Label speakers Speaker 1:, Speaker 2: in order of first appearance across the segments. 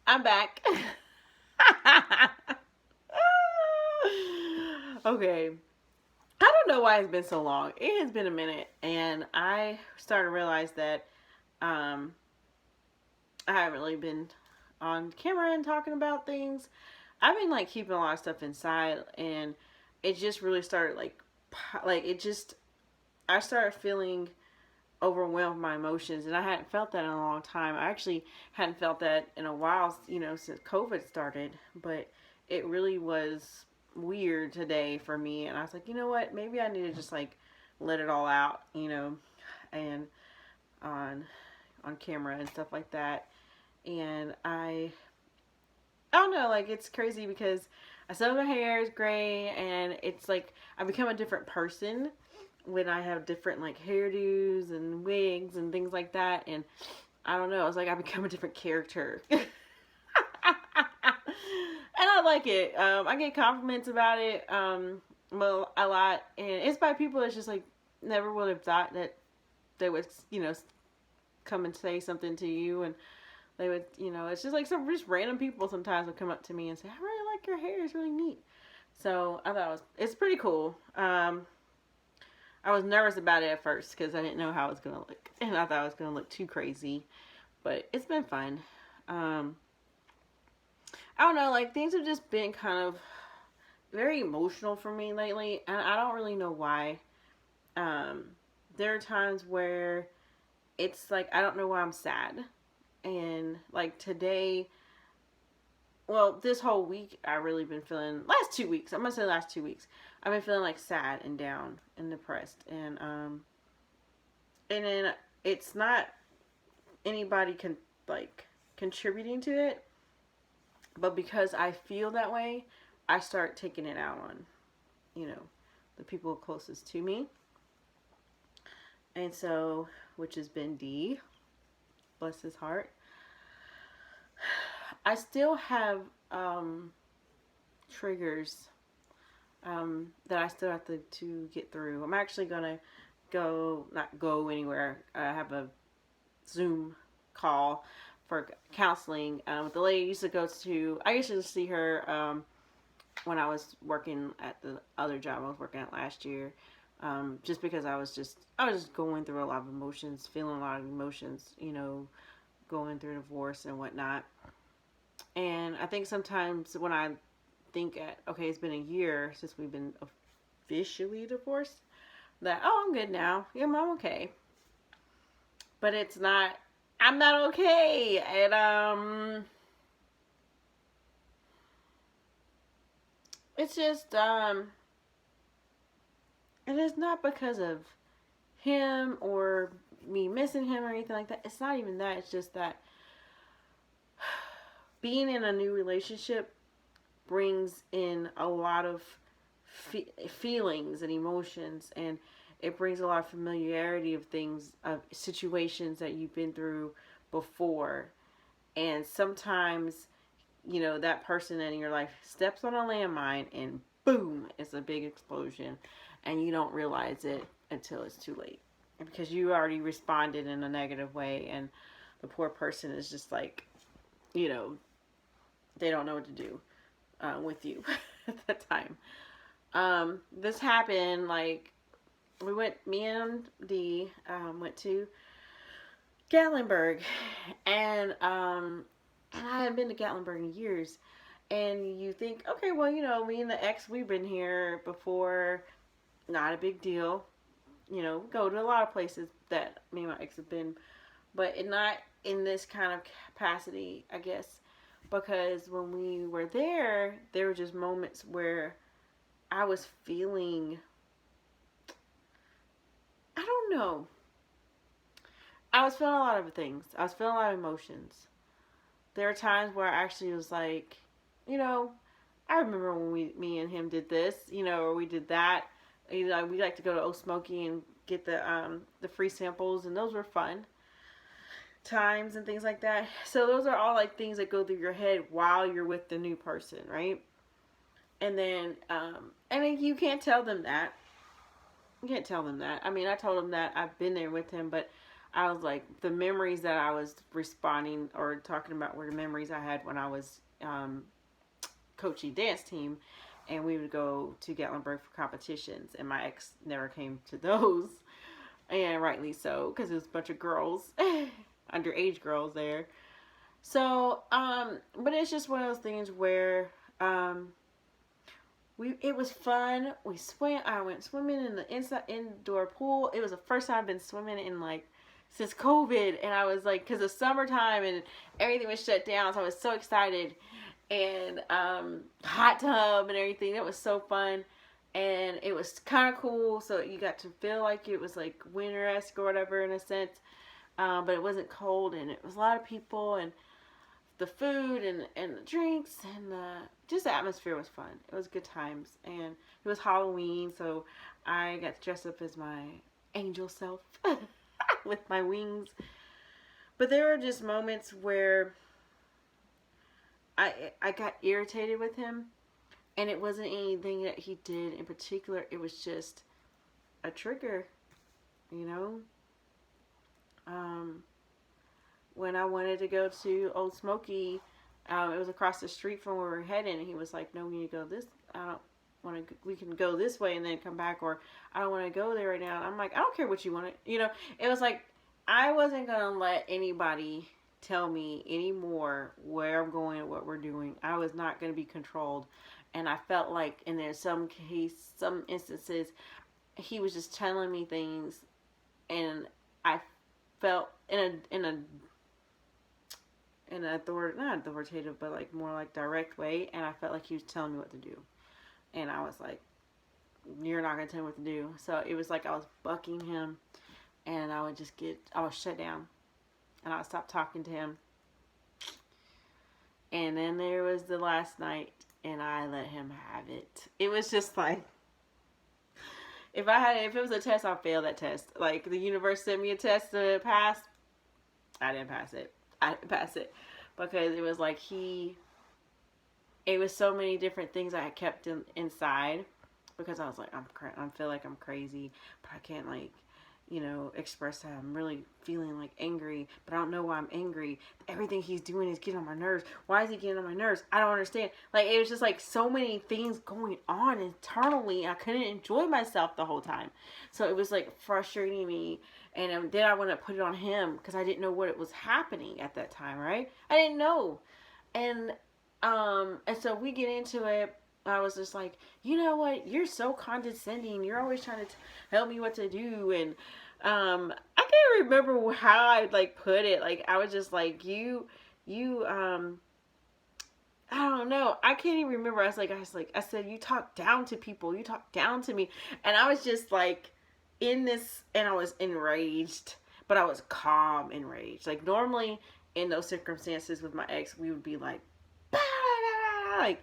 Speaker 1: I'm back. Okay. I don't know why it's been so long. It has been a minute, and I started to realize that um, I haven't really been on camera and talking about things. I've been like keeping a lot of stuff inside, and it just really started like it just I started feeling overwhelmed with my emotions, and I hadn't felt that in a long time. I actually hadn't felt that in a while, since COVID started, but it really was weird today for me, and I was like, you know what, maybe I need to just like let it all out, and on camera and stuff like that. And I don't know, like it's crazy because I still have my hair is gray, and it's like I become a different person when I have different like hairdos and wigs and things like that. And I don't know, it's like I become a different character. And I like it. I get compliments about it, well, a lot, and it's by people that's just like never would have thought that they would, come and say something to you, and they would, it's just like some just random people sometimes would come up to me and say, "I really like your hair. It's really neat." So I thought it's pretty cool. I was nervous about it at first because I didn't know how it was gonna look, and I thought it was gonna look too crazy. But it's been fun. Um, I don't know, like things have just been kind of very emotional for me lately, and I don't really know why. Um, there are times where it's like I don't know why I'm sad, and like today, well, this whole week I really been feeling. Last 2 weeks, I'm gonna say last 2 weeks, I've been feeling like sad and down and depressed, and then it's not anybody can like contributing to it, but because I feel that way, I start taking it out on, you know, the people closest to me. And so, which has been D, bless his heart. I still have triggers that I still have to get through. I'm actually gonna not go anywhere. I have a Zoom call for counseling with the lady I used to go to. I used to see her when I was working at the other job I was working at last year. Just because I was just going through a lot of emotions, feeling a lot of emotions, going through divorce and whatnot. And I think sometimes when I think okay, it's been a year since we've been officially divorced, that, oh, I'm good now. Yeah, I'm okay. But it's not, I'm not okay. And it's just it is not because of him or me missing him or anything like that. It's not even that. It's just that being in a new relationship brings in a lot of feelings and emotions, and it brings a lot of familiarity of things, of situations that you've been through before. And sometimes, that person in your life steps on a landmine and boom, it's a big explosion, and you don't realize it until it's too late, because you already responded in a negative way, and the poor person is just like, you know they don't know what to do with you at that time. This happened like me and D went to Gatlinburg, and I hadn't been to Gatlinburg in years. And you think, okay, well, me and the ex, we've been here before, not a big deal. Go to a lot of places that me and my ex have been, but not in this kind of capacity, I guess, because when we were there were just moments where I was feeling, I don't know, I was feeling a lot of things. I was feeling a lot of emotions. There are times where I actually was like, you know, I remember when me and him did this, or we did that. We like to go to Old Smoky and get the free samples, and those were fun times and things like that. So those are all like things that go through your head while you're with the new person, right? And then you can't tell them that. You can't tell them that. I mean, I told him that I've been there with him, but I was like, the memories that I was responding or talking about were the memories I had when I was coaching dance team, and we would go to Gatlinburg for competitions, and my ex never came to those, and rightly so, because it was a bunch of girls, underage girls there. So, but it's just one of those things where, it was fun. We swam. I went swimming in the indoor pool. It was the first time I've been swimming in like since COVID, and I was like, because it's summertime and everything was shut down, so I was so excited. And hot tub and everything. It was so fun, and it was kind of cool. So you got to feel like it was like winter-esque or whatever in a sense, but it wasn't cold, and it was a lot of people and the food and the drinks and just the atmosphere was fun. It was good times, and it was Halloween, so I got dressed up as my angel self with my wings. But there were just moments where I got irritated with him, and it wasn't anything that he did in particular. It was just a trigger, you know. When I wanted to go to Old Smoky, it was across the street from where we were heading, and he was like, "No, we need to go this. I don't want to. We can go this way and then come back, or I don't want to go there right now." And I'm like, "I don't care what you want to." You know, it was like I wasn't gonna let anybody tell me anymore where I'm going and what we're doing. I was not going to be controlled, and I felt like in there some instances, he was just telling me things, and I felt in an not authoritative, but like more like direct way, and I felt like he was telling me what to do, and I was like, "You're not gonna tell me what to do." So it was like I was bucking him, and I would shut down, and I would stop talking to him. And then there was the last night, and I let him have it. It was just like, if it was a test, I failed that test. Like the universe sent me a test to pass, I didn't pass it. Because it was like it was so many different things I had kept inside, because I was like, I feel like I'm crazy, but I can't like, express that I'm really feeling like angry, but I don't know why I'm angry. Everything he's doing is getting on my nerves. Why is he getting on my nerves? I don't understand. Like, it was just like so many things going on internally. I couldn't enjoy myself the whole time. So it was like frustrating me. And then I want to put it on him because I didn't know what it was happening at that time, right? I didn't know. And so we get into it. I was just like, you know what? You're so condescending. You're always trying to help me what to do. And I can't remember how I like put it. Like, I was just like, I don't know. I can't even remember. I said, you talk down to people. You talk down to me. And I was just like in this, and I was enraged, but I was calm enraged. Like, normally in those circumstances with my ex, we would be like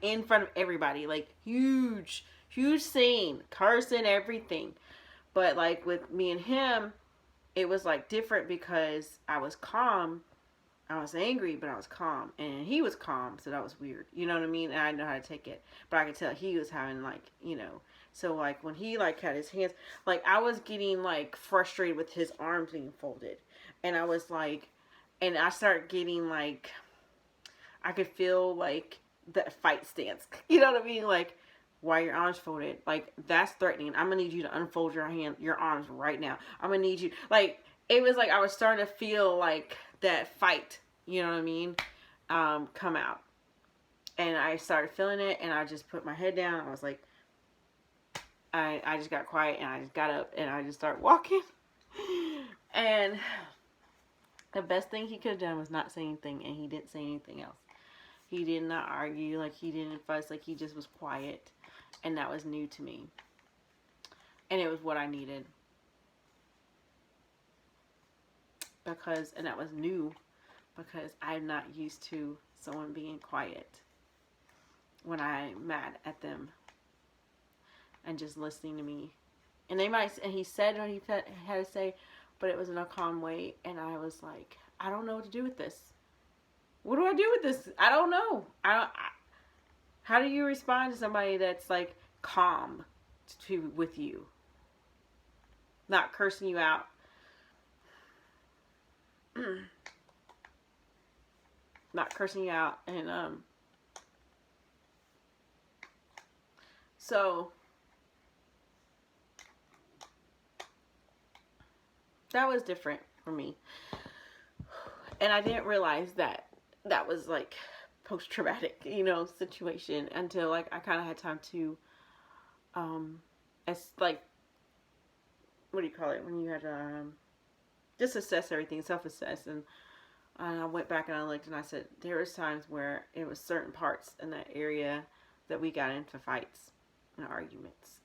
Speaker 1: in front of everybody, like huge scene, cursing, everything. But like with me and him, it was like different because I was calm. I was angry, but I was calm, and he was calm, so that was weird. You know what I mean? And I know how to take it, but I could tell he was having like, so like when he like had his hands, like I was getting like frustrated with his arms being folded, and I was like, and I started getting like, I could feel like that fight stance. You know what I mean? Like, why your arms folded? Like, that's threatening. I'm gonna need you to unfold your arms right now. I'm gonna need you. Like, it was like I was starting to feel like that fight. You know what I mean? Come out. And I started feeling it, and I just put my head down. I was like, I just got quiet, and I just got up, and I just started walking. And the best thing he could have done was not say anything, and he didn't say anything else. He did not argue, like he didn't fuss, like he just was quiet. And that was new to me. And it was what I needed. And that was new because I'm not used to someone being quiet when I'm mad at them and just listening to me. And he said what he had to say, but it was in a calm way. And I was like, I don't know what to do with this. What do I do with this? I don't know. How do you respond to somebody that's like calm with you? Not cursing you out. not cursing you out. And so that was different for me. And I didn't realize that that was like post-traumatic, situation until like I kind of had time to, as like, what do you call it? When you had just assess everything, self-assess. And I went back and I looked and I said, there was times where it was certain parts in that area that we got into fights and arguments.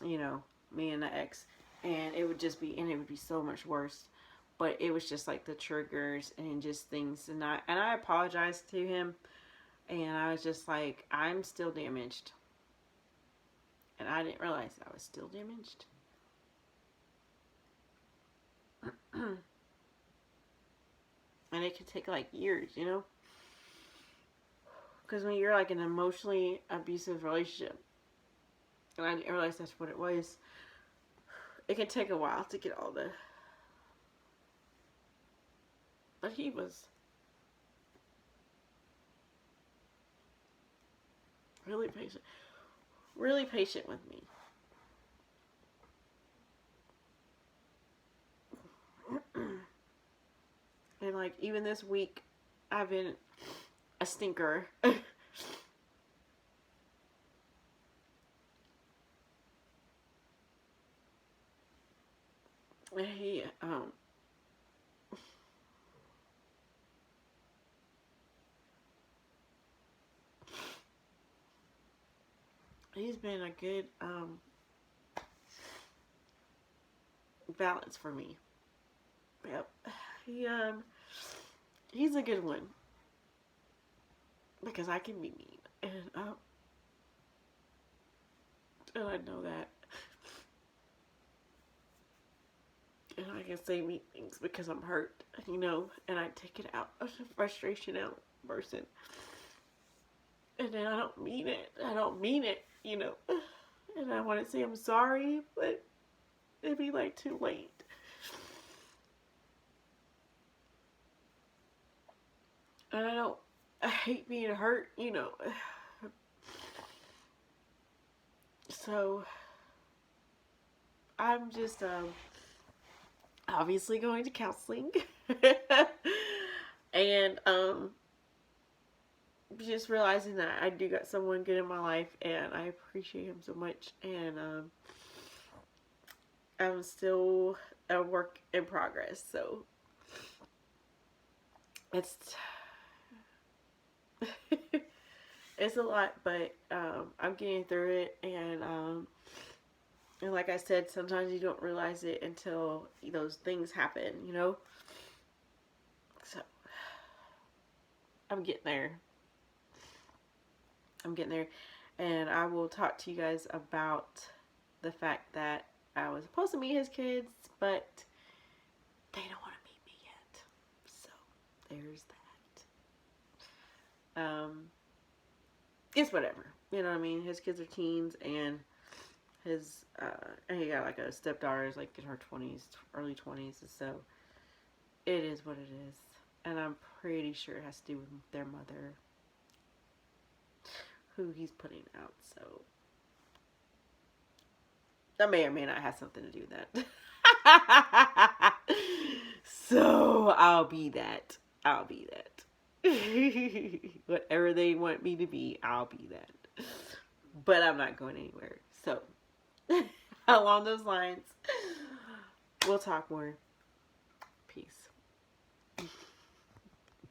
Speaker 1: Me and the ex. And it would be so much worse. But it was just like the triggers and just things. And I apologized to him. And I was just like, I'm still damaged. And I didn't realize I was still damaged. And it could take like years, Because when you're like in an emotionally abusive relationship, and I didn't realize that's what it was, it can take a while to get all the... But he was really patient. Really patient with me. And like even this week, I've been a stinker. He he's been a good balance for me. Yep. He's a good one. Because I can be mean. And I know that. And I can say mean things because I'm hurt, and I take it out of the frustration out person. And then I don't mean it. And I want to say I'm sorry, but it'd be like too late. And I hate being hurt, So I'm just obviously going to counseling. And just realizing that I do got someone good in my life, and I appreciate him so much. And I'm still a work in progress, so it's it's a lot, but I'm getting through it. And like I said, sometimes you don't realize it until those things happen, So I'm getting there. And I will talk to you guys about the fact that I was supposed to meet his kids, but they don't want to meet me yet. So there's that. It's whatever. You know what I mean? His kids are teens, and he got like a stepdaughter is like in her 20s, early 20s, so it is what it is. And I'm pretty sure it has to do with their mother, who he's putting out. So that may or may not have something to do with that. So I'll be that. Whatever they want me to be, I'll be that. But I'm not going anywhere. So along those lines, we'll talk more. Peace.